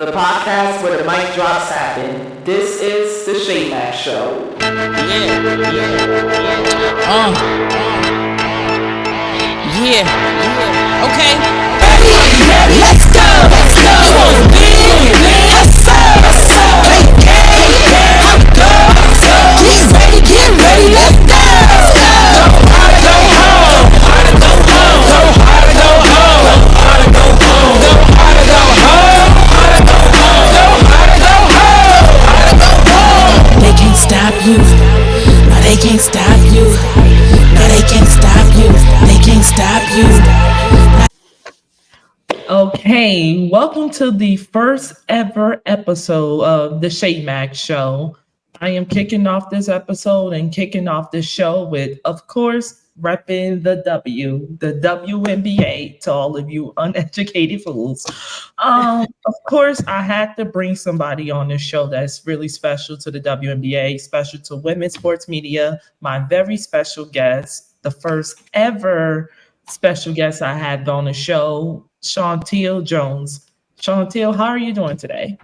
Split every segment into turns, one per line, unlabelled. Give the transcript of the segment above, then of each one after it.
the podcast where the mic drops happen. This is the SHAE Show.
Okay. Ready, let's go. You wanna win? Yes, sir. How it goes? Get ready, let's go. Go hard or go home. Hard or go home. Go hard or go home. Hard or go home. Go hard or go home. Hard or go home. Go hard or go home. Hard or go home. They can't stop you. No, they can't stop you. No, they can't stop you. They can't stop you.
Okay, welcome to the first ever episode of the SHAE Show. I am kicking off this episode and kicking off this show with, of course, repping the WNBA to all of you uneducated fools. Of course, I had to bring somebody on this show that's really special to the WNBA, special to women's sports media. My very special guest, the first ever special guest I had on the show, Chauntiel Jones. Chauntiel, how are you doing today?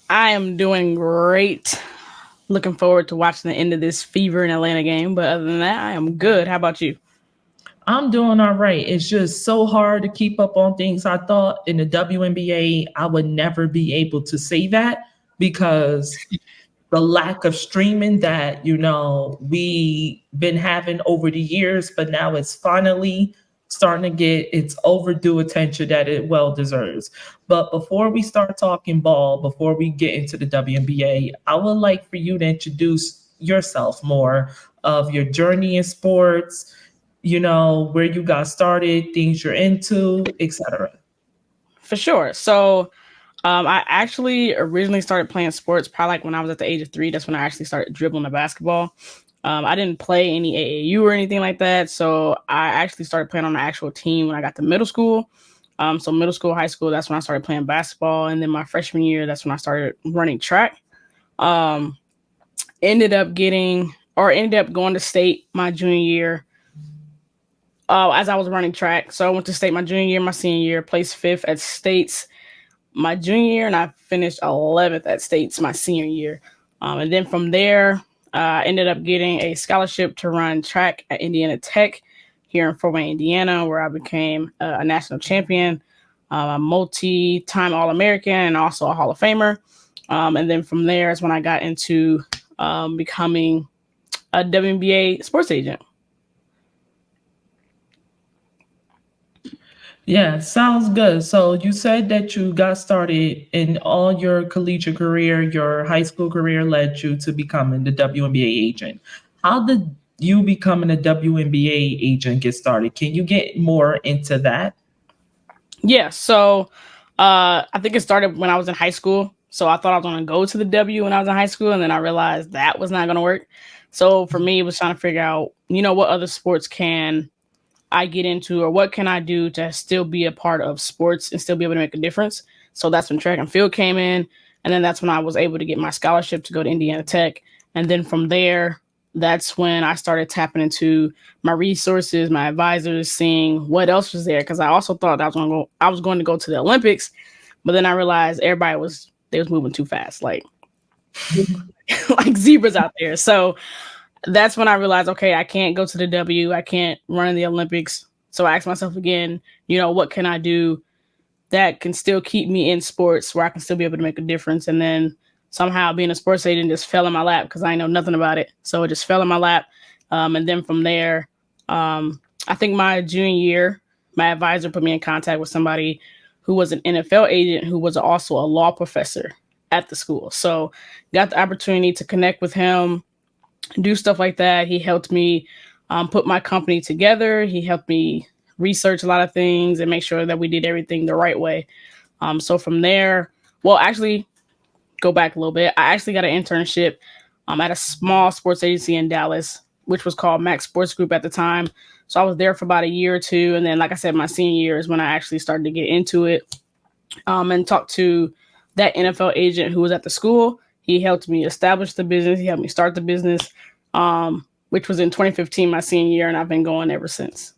I am doing great. Looking forward to watching the end of this Fever in Atlanta game. But other than that, I am good. How about you?
I'm doing all right. It's just so hard to keep up on things. I thought in the WNBA, I would never be able to say that because the lack of streaming that, we've been having over the years, but now it's finally starting to get its overdue attention that it well deserves. But before we start talking ball, before we get into the WNBA, I would like for you to introduce yourself more of your journey in sports, where you got started, things you're into, etc.
For sure. So I actually originally started playing sports probably like when I was at the age of 3. That's when I actually started dribbling the basketball. I didn't play any AAU or anything like that. So I actually started playing on the actual team when I got to middle school. So middle school, high school, that's when I started playing basketball. And then my freshman year, that's when I started running track. Ended up going to state my junior year as I was running track. So I went to state my junior year, my senior year, placed 5th at states my junior year, and I finished 11th at states my senior year. And then from there, I ended up getting a scholarship to run track at Indiana Tech here in Fort Wayne, Indiana, where I became a national champion, a multi-time All-American, and also a Hall of Famer. And then from there is when I got into becoming a WNBA sports agent.
Yeah, sounds good. So you said that you got started in all your collegiate career, your high school career led you to becoming the WNBA agent. How did you becoming a WNBA agent get started? Can you get more into that?
Yeah, so I think it started when I was in high school. So I thought I was going to go to the W when I was in high school, and then I realized that was not going to work. So for me, it was trying to figure out, what other sports can I get into, or what can I do to still be a part of sports and still be able to make a difference. So that's when track and field came in. And then that's when I was able to get my scholarship to go to Indiana Tech. And then from there, that's when I started tapping into my resources, my advisors, seeing what else was there. Cause I also thought I was going to go to the Olympics, but then I realized they was moving too fast. Like zebras out there. So that's when I realized, okay, I can't go to the W. I can't run in the Olympics. So I asked myself again, what can I do that can still keep me in sports where I can still be able to make a difference? And then somehow being a sports agent just fell in my lap because I know nothing about it. So it just fell in my lap. And then from there, I think my junior year, my advisor put me in contact with somebody who was an NFL agent who was also a law professor at the school. So got the opportunity to connect with him, do stuff like that. He helped me put my company together. He helped me research a lot of things and make sure that we did everything the right way. So from there, actually go back a little bit. I actually got an internship at a small sports agency in Dallas, which was called Max Sports Group at the time. So I was there for about a year or two. And then, like I said, my senior year is when I actually started to get into it and talk to that NFL agent who was at the school. He helped me establish the business. He helped me start the business, which was in 2015, my senior year, and I've been going ever since.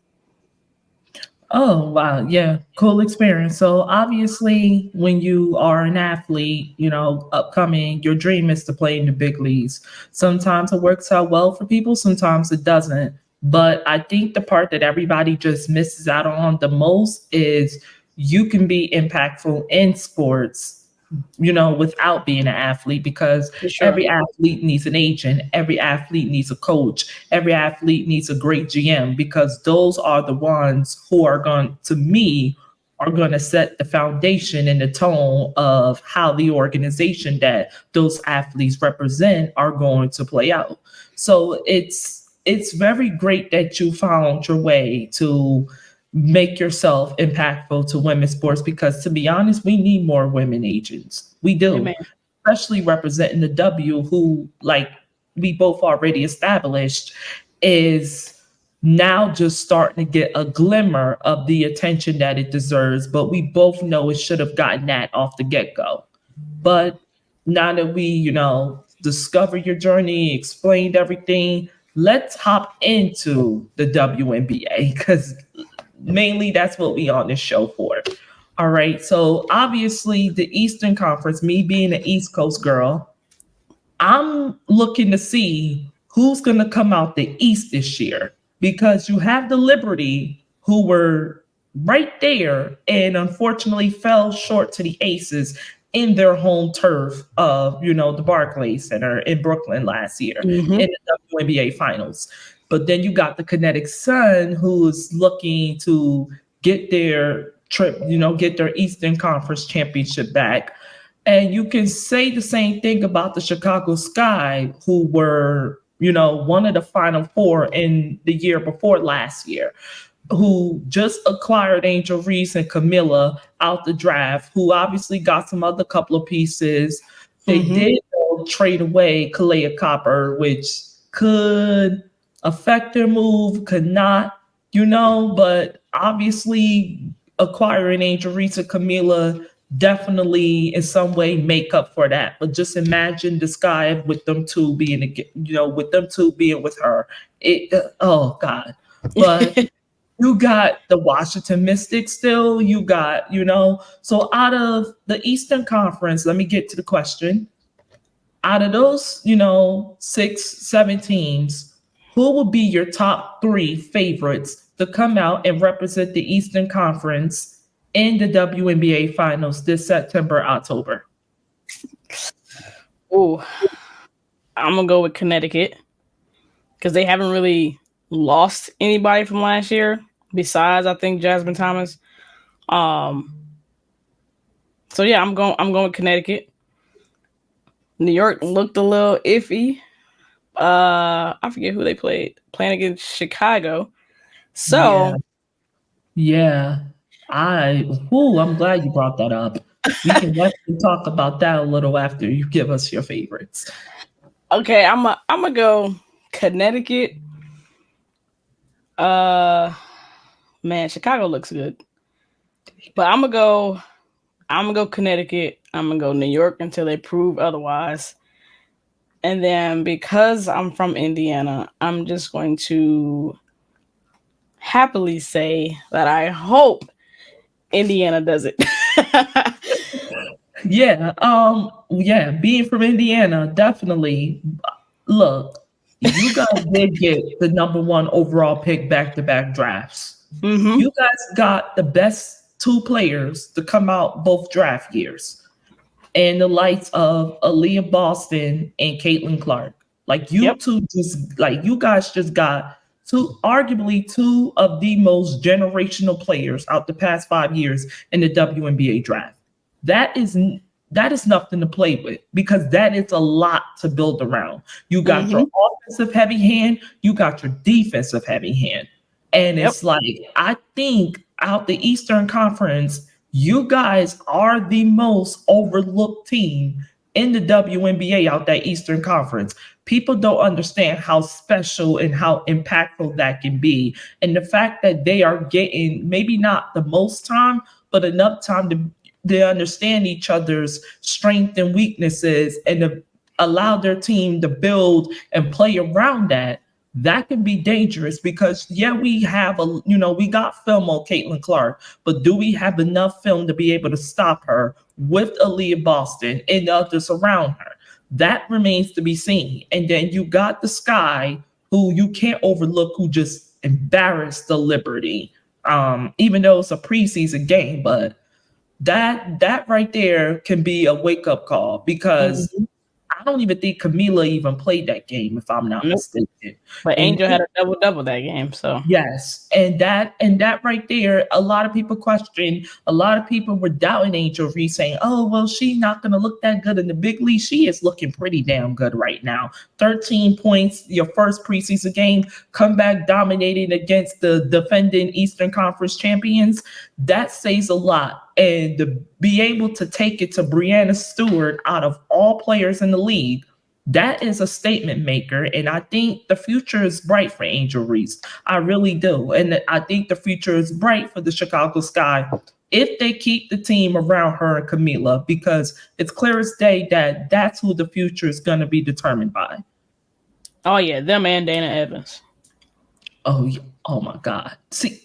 Oh, wow. Yeah. Cool experience. So, obviously, when you are an athlete, upcoming, your dream is to play in the big leagues. Sometimes it works out well for people, sometimes it doesn't. But I think the part that everybody just misses out on the most is you can be impactful in sports, without being an athlete, because
For sure.
every athlete needs an agent, every athlete needs a coach, every athlete needs a great GM, because those are the ones who are going to me are going to set the foundation and the tone of how the organization that those athletes represent are going to play out. So it's very great that you found your way to make yourself impactful to women's sports, because to be honest, we need more women agents. We do,
Amen.
especially representing the W, who, like we both already established, is now just starting to get a glimmer of the attention that it deserves. But we both know it should have gotten that off the get go. But now that we, discovered your journey, explained everything, let's hop into the WNBA, because mainly that's what we on this show for. All right. So obviously the Eastern Conference, me being an East Coast girl, I'm looking to see who's going to come out the East this year, because you have the Liberty, who were right there and unfortunately fell short to the Aces in their home turf of, the Barclays Center in Brooklyn last year
Hmm.
in the WNBA finals. But then you got the Kinetic Sun, who's looking to get their trip, get their Eastern Conference championship back. And you can say the same thing about the Chicago Sky, who were, one of the final four in the year before last year, who just acquired Angel Reese and Camilla out the draft, who obviously got some other couple of pieces. They
Hmm.
did trade away Kalea Copper, which could affect their move, could not, but obviously acquiring Angel Reese and Camilla definitely in some way make up for that. But just imagine the Sky with them two being, with them two being with her. Oh God. But you got the Washington Mystics still. You got, so out of the Eastern Conference, let me get to the question. Out of those, 6, 7 teams, who will be your top three favorites to come out and represent the Eastern Conference in the WNBA finals this September, October?
Ooh, I'm gonna go with Connecticut because they haven't really lost anybody from last year besides I think Jasmine Thomas. Um, so yeah, I'm going with Connecticut. New York looked a little iffy. I forget who they playing against Chicago.
Yeah,
So
yeah. I'm glad you brought that up. We can definitely talk about that a little after you give us your favorites.
okay, I'm gonna go Connecticut. Uh, man, Chicago looks good, but I'm gonna go Connecticut. I'm gonna go New York until they prove otherwise. And then because I'm from Indiana, I'm just going to happily say that I hope Indiana does it.
Yeah, being from Indiana, definitely. Look, you guys did get the number one overall pick back to back drafts.
Hmm.
You guys got the best two players to come out both draft years, and the likes of Aaliyah Boston and Caitlin Clark. Like you
Yep.
two you guys just got arguably two of the most generational players out the past 5 years in the WNBA draft. That is that is nothing to play with, because that is a lot to build around. You got your
Hmm.
offensive heavy hand, you got your defensive heavy hand. And
Yep.
it's like, I think out the Eastern Conference, you guys are the most overlooked team in the WNBA out that Eastern Conference. People don't understand how special and how impactful that can be. And the fact that they are getting maybe not the most time, but enough time to they understand each other's strengths and weaknesses, and to allow their team to build and play around that. that can be dangerous because yeah, we have we got film on Caitlin Clark, but do we have enough film to be able to stop her with Aaliyah Boston and others around her? That remains to be seen. And then you got the Sky, who you can't overlook, who just embarrassed the Liberty. Even though it's a preseason game, but that right there can be a wake up call because
Mhm.
I don't even think Camila even played that game, if I'm not
Nope.
mistaken.
But
And
Angel had a double that game, so
yes, and that right there, a lot of people question. A lot of people were doubting Angel Reese, saying, "Oh, well, she's not going to look that good in the big league." She is looking pretty damn good right now. 13 points, your first preseason game, come back dominating against the defending Eastern Conference champions. That says a lot, and to be able to take it to Brianna Stewart out of all players in the league, that is a statement maker. And I think the future is bright for Angel Reese. I really do. And I think the future is bright for the Chicago Sky if they keep the team around her and Camila, because it's clear as day that that's who the future is going to be determined by.
oh yeah, them and Dana Evans.
Oh my God. See,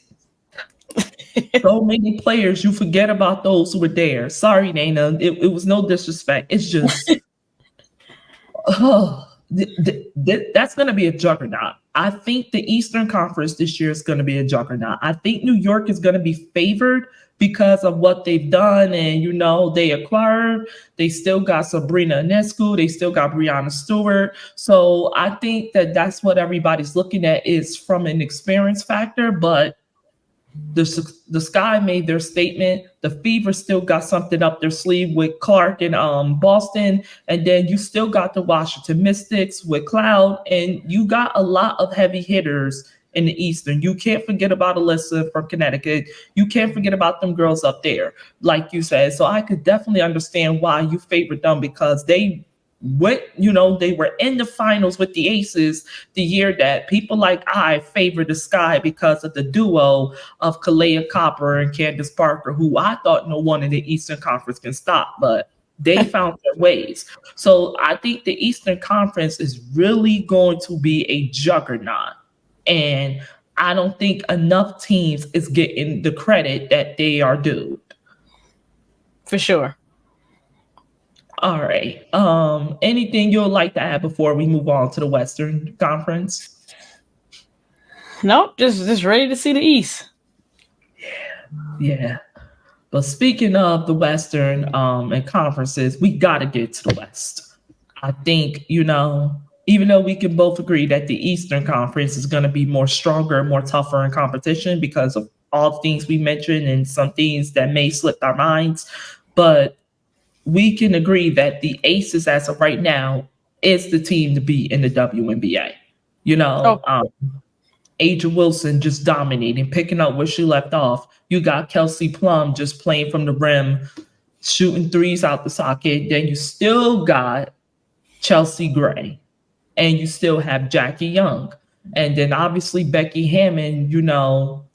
so many players, you forget about those who were there. Sorry, Dana. It was no disrespect. It's just oh, that's going to be a juggernaut. I think the Eastern Conference this year is going to be a juggernaut. I think New York is going to be favored because of what they've done. And, they acquired, they still got Sabrina Ionescu, they still got Brianna Stewart. So I think that that's what everybody's looking at is from an experience factor. But the Sky made their statement. The Fever still got something up their sleeve with Clark and Boston, and then you still got the Washington Mystics with Cloud, and you got a lot of heavy hitters in the Eastern. You can't forget about Alyssa from Connecticut. You can't forget about them girls up there, like you said. So I could definitely understand why you favored them because they were in the finals with the Aces the year that people like I favored the Sky because of the duo of Kalea Copper and Candace Parker, who I thought no one in the Eastern Conference can stop, but they found their ways. So I think the Eastern Conference is really going to be a juggernaut. And I don't think enough teams is getting the credit that they are due.
For sure.
All right. Anything you'd like to add before we move on to the Western Conference?
Nope, just ready to see the East.
Yeah. But speaking of the Western and conferences, we got to get to the West. I think, even though we can both agree that the Eastern Conference is going to be more stronger, more tougher in competition because of all the things we mentioned and some things that may slip our minds, but we can agree that the Aces, as of right now, is the team to beat in the WNBA.
Oh,
Aja Wilson just dominating, picking up where she left off. You got Kelsey Plum just playing from the rim, shooting threes out the socket. Then you still got Chelsea Gray, and you still have Jackie Young. And then obviously Becky Hammond,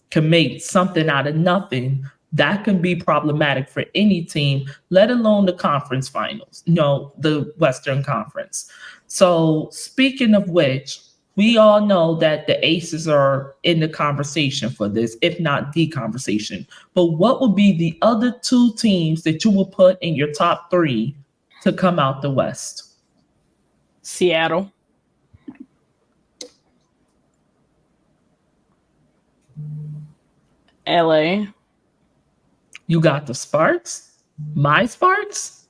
can make something out of nothing. That can be problematic for any team, let alone the conference finals, the Western Conference. So speaking of which, we all know that the Aces are in the conversation for this, if not the conversation. But what would be the other two teams that you will put in your top three to come out the West?
Seattle. LA.
You got the Sparks? My Sparks?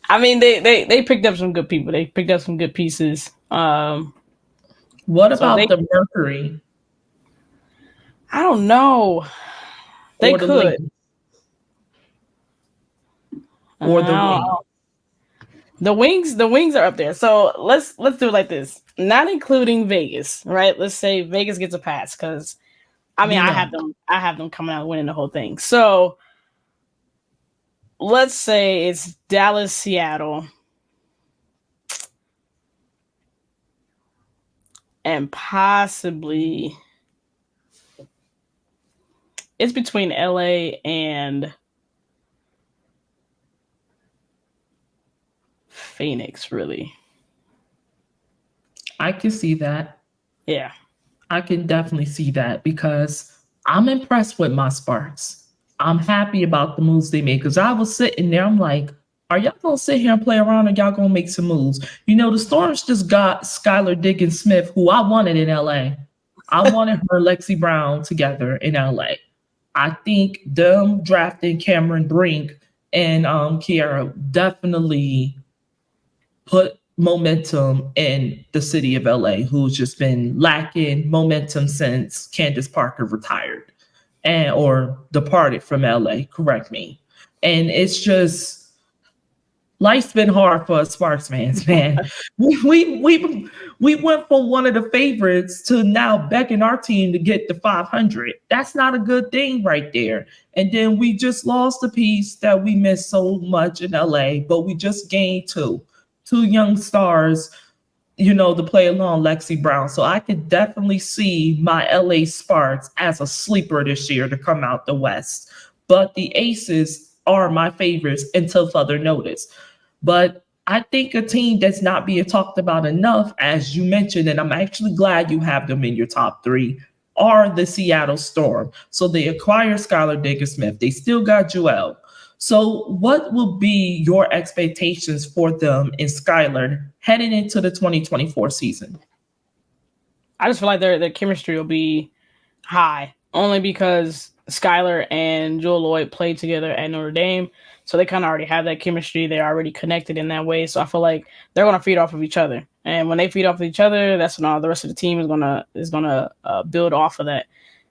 I mean, they picked up some good people. They picked up some good pieces.
What about the Mercury?
I don't know. They could.
Or the Wings.
The Wings are up there. So let's do it like this. Not including Vegas, right? Let's say Vegas gets a pass because I have them coming out winning the whole thing. So let's say it's Dallas, Seattle, and possibly it's between LA and Phoenix, really.
I can see that.
Yeah.
I can definitely see that because I'm impressed with my Sparks. I'm happy about the moves they made because I was sitting there. I'm like, are y'all gonna sit here and play around or y'all gonna make some moves? You know, the Storms just got Skylar Diggins Smith, who I wanted in LA. I wanted her and Lexi Brown together in LA. I think them drafting Cameron Brink and Kiara definitely put momentum in the city of LA, who's just been lacking momentum since Candace Parker retired and or departed from LA, correct me. And it's just life's been hard for us Sparks fans, man. We went from one of the favorites to now becking our team to get the 500. That's not a good thing right there. And then we just lost a piece that we missed so much in LA, but we just gained two young stars, you know, to play along Lexi Brown. So I could definitely see my LA Sparks as a sleeper this year to come out the West. But the Aces are my favorites until further notice. But I think a team that's not being talked about enough, as you mentioned, and I'm actually glad you have them in your top three, are the Seattle Storm. So they acquire Skylar Diggins Smith. They still got Joelle. So what will be your expectations for them in Skylar heading into the 2024 season?
I just feel like their chemistry will be high, only because Skylar and Joel Lloyd played together at Notre Dame, so they kind of already have that chemistry. They're already connected in that way, so I feel like they're going to feed off of each other. And when they feed off of each other, that's when all the rest of the team is gonna build off of that.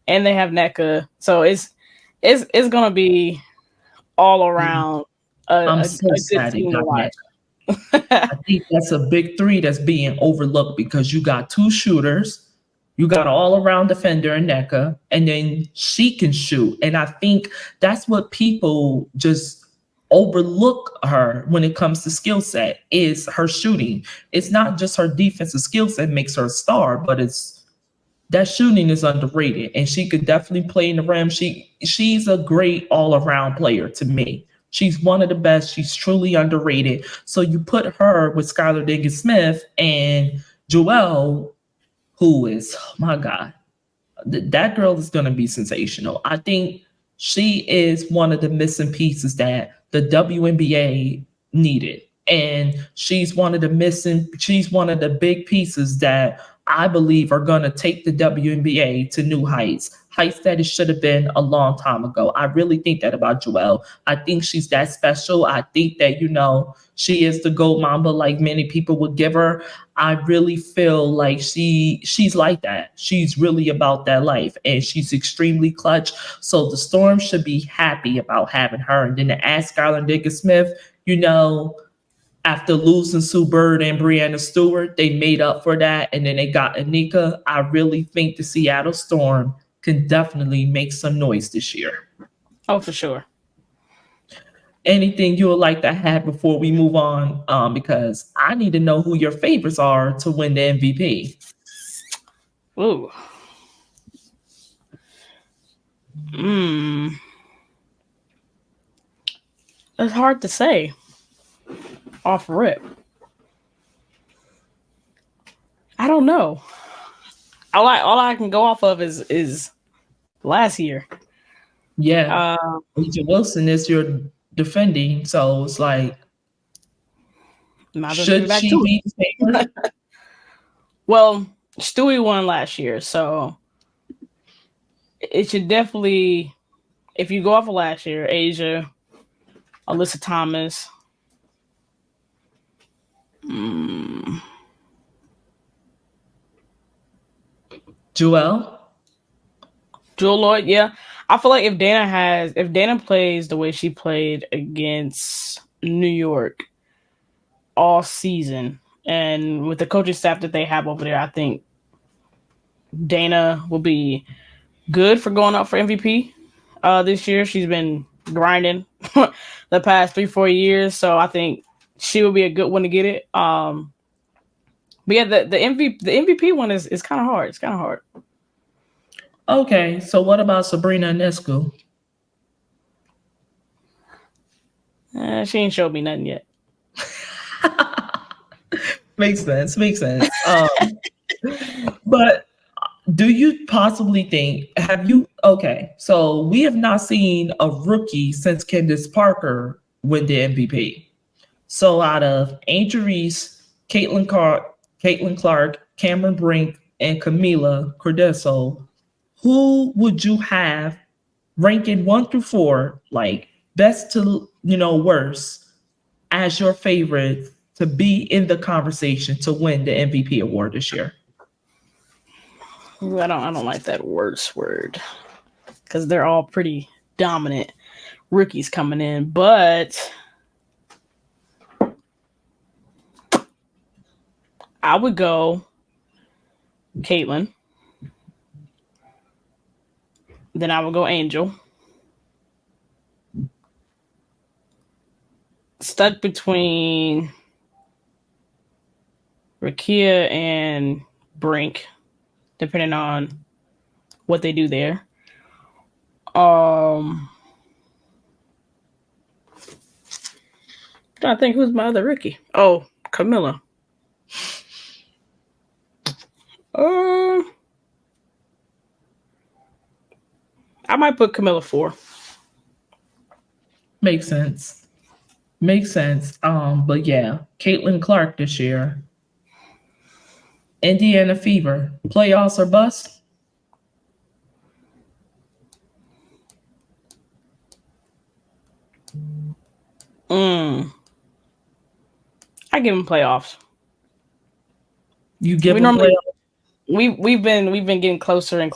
And they have NECA, so it's gonna be all around
I'm
a
so
good
sad it
team to
got
watch.
next. I think that's a big three that's being overlooked because you got two shooters, you got an all-around defender in NECA, and then she can shoot. And I think that's what people just overlook her when it comes to skill set is her shooting. It's not just her defensive skill set makes her a star, but it's that shooting is underrated, and she could definitely play in the rim. She's a great all-around player to me. She's one of the best. She's truly underrated. So you put her with Skylar Diggins Smith and Joelle, who is, oh my God, that girl is going to be sensational. I think she is one of the missing pieces that the WNBA needed. And she's one of the big pieces that I believe are going to take the WNBA to new heights that it should have been a long time ago. I really think that about Joelle. I think she's that special. I think that, you know, she is the gold mamba like many people would give her. I really feel like she's like that. She's really about that life and she's extremely clutch. So the Storm should be happy about having her. And then to ask Skylar Diggins Smith, you know, after losing Sue Bird and Brianna Stewart, they made up for that. And then they got Anika. I really think the Seattle Storm can definitely make some noise this year.
Oh, for sure.
Anything you would like to have before we move on? Because I need to know who your favorites are to win the MVP.
Ooh. It's hard to say off rip. I don't know. All I can go off of is last year.
Yeah. Asia Wilson is your defending, so it's like, should she be the favorite?
Well, Stewie won last year, so it should definitely, if you go off of last year, Asia, Alyssa Thomas.
Joelle?
Jewel Lloyd, yeah. I feel like if Dana plays the way she played against New York all season, and with the coaching staff that they have over there, I think Dana will be good for going up for MVP this year. She's been grinding the past 3-4 years, so I think she will be a good one to get it. But yeah, the MVP one is kind of hard. It's kind of hard.
Okay, so what about Sabrina Ionescu?
She ain't showed me nothing yet.
Makes sense. Makes sense. But do you possibly think, have you, okay, so we have not seen a rookie since Candace Parker win the MVP. So out of Angel Reese, Caitlin Clark, Cameron Brink, and Camila Cordeso, who would you have ranking 1 through 4, like best to worst, as your favorite to be in the conversation to win the MVP award this year?
Ooh, I don't like that worst word because they're all pretty dominant rookies coming in, but I would go Caitlin. Then I would go Angel. Stuck between Rakia and Brink, depending on what they do there. I think who's my other rookie? Oh, Camilla. I might put Camilla 4.
Makes sense. Makes sense. But yeah, Caitlin Clark this year. Indiana Fever, playoffs or bust?
I give them playoffs.
You give them playoffs?
We've been getting closer and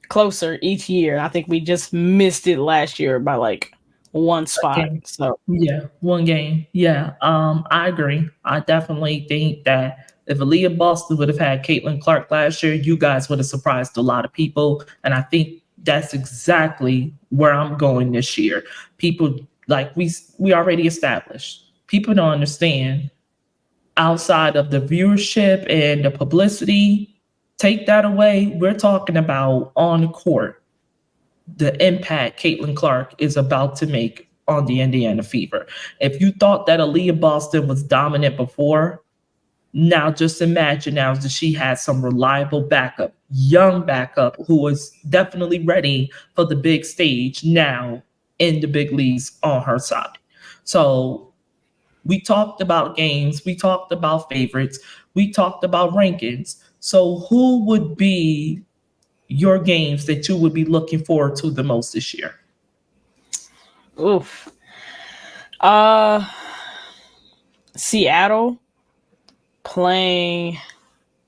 closer each year. I think we just missed it last year by like one spot.
Okay.
So
yeah, one game. Yeah, I agree. I definitely think that if Aaliyah Boston would have had Caitlin Clark last year, you guys would have surprised a lot of people. And I think that's exactly where I'm going this year. People, like we already established, people don't understand, outside of the viewership and the publicity, take that away, we're talking about on court, the impact Caitlin Clark is about to make on the Indiana Fever. If you thought that Aaliyah Boston was dominant before, now just imagine now that she has some reliable backup, young backup who is definitely ready for the big stage now in the big leagues on her side. So we talked about games, we talked about favorites, we talked about rankings. So who would be your games that you would be looking forward to the most this year?
Oof. Seattle playing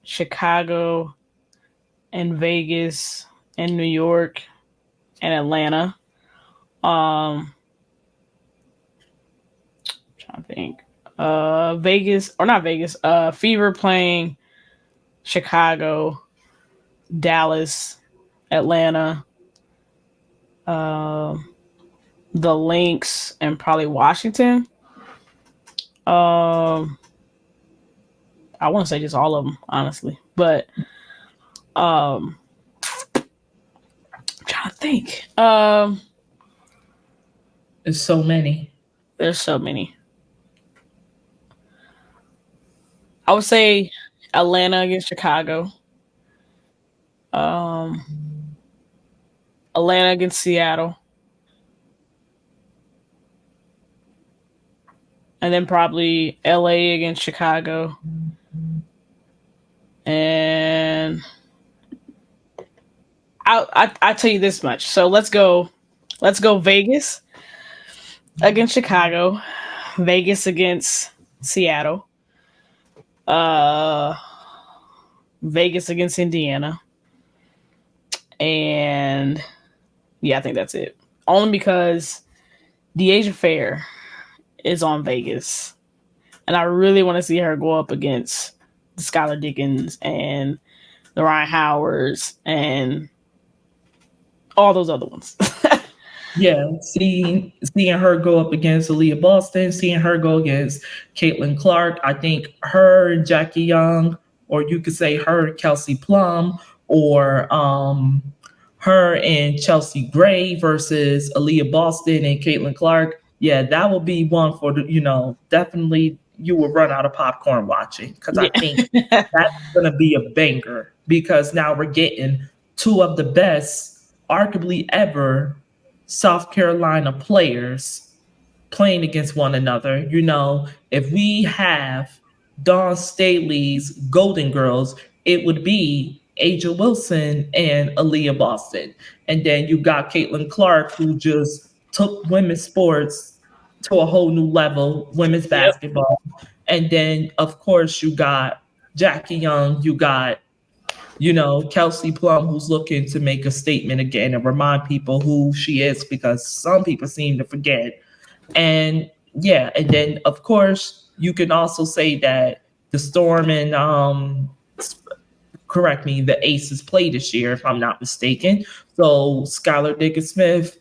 Chicago and Vegas and New York and Atlanta. Trying to think. Vegas or not Vegas. Fever playing Chicago, Dallas, Atlanta, the Lynx, and probably Washington. I want to say just all of them, honestly, but I'm trying to think.
There's so many.
There's so many. I would say Atlanta against Chicago. Atlanta against Seattle. And then probably LA against Chicago. And I'll tell you this much. So let's go Vegas against Chicago, Vegas against Seattle, Vegas against Indiana, and yeah, I think that's it. Only because Deasia Fair is on Vegas, and I really want to see her go up against the Skylar Dickens and the Ryan Howards and all those other ones.
Yeah, seeing her go up against Aaliyah Boston, seeing her go against Caitlin Clark. I think her and Jackie Young, or you could say her and Kelsey Plum, or her and Chelsea Gray versus Aaliyah Boston and Caitlin Clark. Yeah, that would be one for the, definitely you will run out of popcorn watching, because I think
Yeah.
that's going to be a banger, because now we're getting two of the best, arguably ever, South Carolina players playing against one another. You know, if we have Dawn Staley's Golden Girls, it would be Aja Wilson and Aaliyah Boston. And then you got Caitlin Clark, who just took women's sports to a whole new level, women's
Yep.
basketball. And then, of course, you got Jackie Young, you got, you know, Kelsey Plum, who's looking to make a statement again and remind people who she is, because some people seem to forget. And yeah, and then of course you can also say that the Storm and correct me, the Aces play this year, if I'm not mistaken. So Skylar Diggins Smith,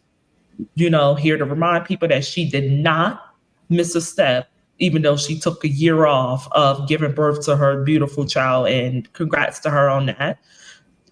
you know, here to remind people that she did not miss a step, even though she took a year off of giving birth to her beautiful child. And congrats to her on that.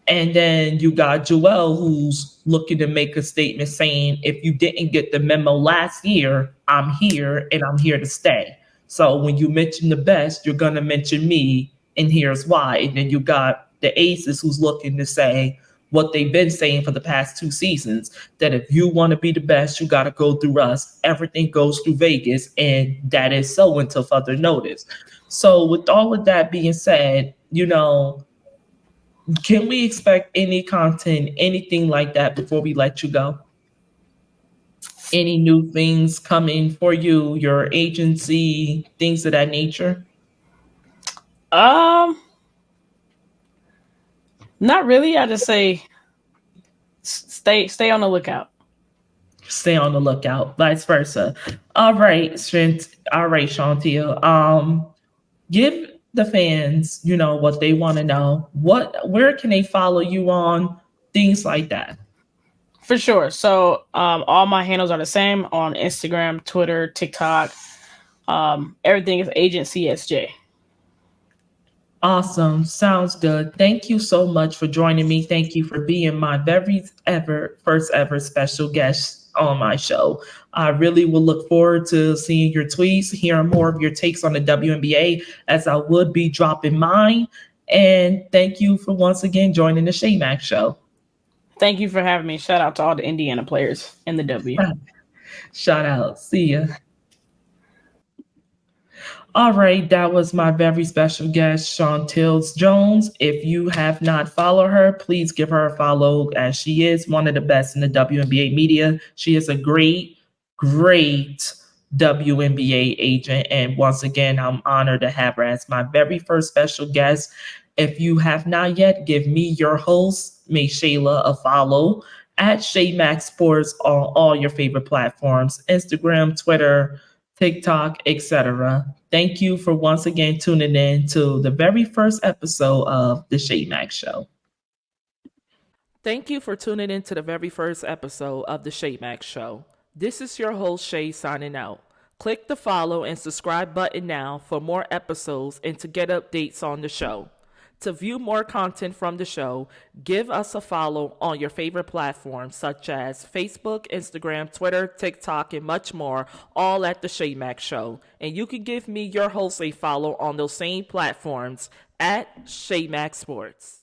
And then you got Joelle, who's looking to make a statement saying, if you didn't get the memo last year, I'm here and I'm here to stay. So when you mention the best, you're going to mention me, and here's why. And then you got the Aces, who's looking to say what they've been saying for the past 2 seasons, that if you want to be the best, you got to go through us. Everything goes through Vegas, and that is so until further notice. So with all of that being said, you know, can we expect any content, anything like that before we let you go? Any new things coming for you, your agency, things of that nature?
Um, Not really. I just say stay on the lookout.
Stay on the lookout, vice versa. All right, Strength. All right, Chauntiel. Give the fans, you know, what they want to know. Where can they follow you on? Things like that.
For sure. So all my handles are the same on Instagram, Twitter, TikTok. Everything is Agent CSJ.
Awesome. Sounds good. Thank you so much for joining me. Thank you for being my very ever first ever special guest on my show. I really will look forward to seeing your tweets, hearing more of your takes on the WNBA, as I would be dropping mine. And thank you for once again joining the SHAE Max show.
Thank you for having me. Shout out to all the Indiana players in the W.
Shout out. See ya. All right, that was my very special guest, Chauntiel Jones. If you have not followed her, please give her a follow, as she is one of the best in the WNBA media. She is a great, great WNBA agent. And once again, I'm honored to have her as my very first special guest. If you have not yet, give me, your host, May Shayla, a follow at SHAE Max Sports on all your favorite platforms, Instagram, Twitter, TikTok, etc. Thank you for once again tuning in to the very first episode of the SHAE Max Show. Thank you for tuning in to the very first episode of the SHAE Max Show. This is your host, SHAE, signing out. Click the follow and subscribe button now for more episodes and to get updates on the show. To view more content from the show, give us a follow on your favorite platforms such as Facebook, Instagram, Twitter, TikTok, and much more, all at the SHAE Max Show. And you can give me, your host, a follow on those same platforms at SHAE Max Sports.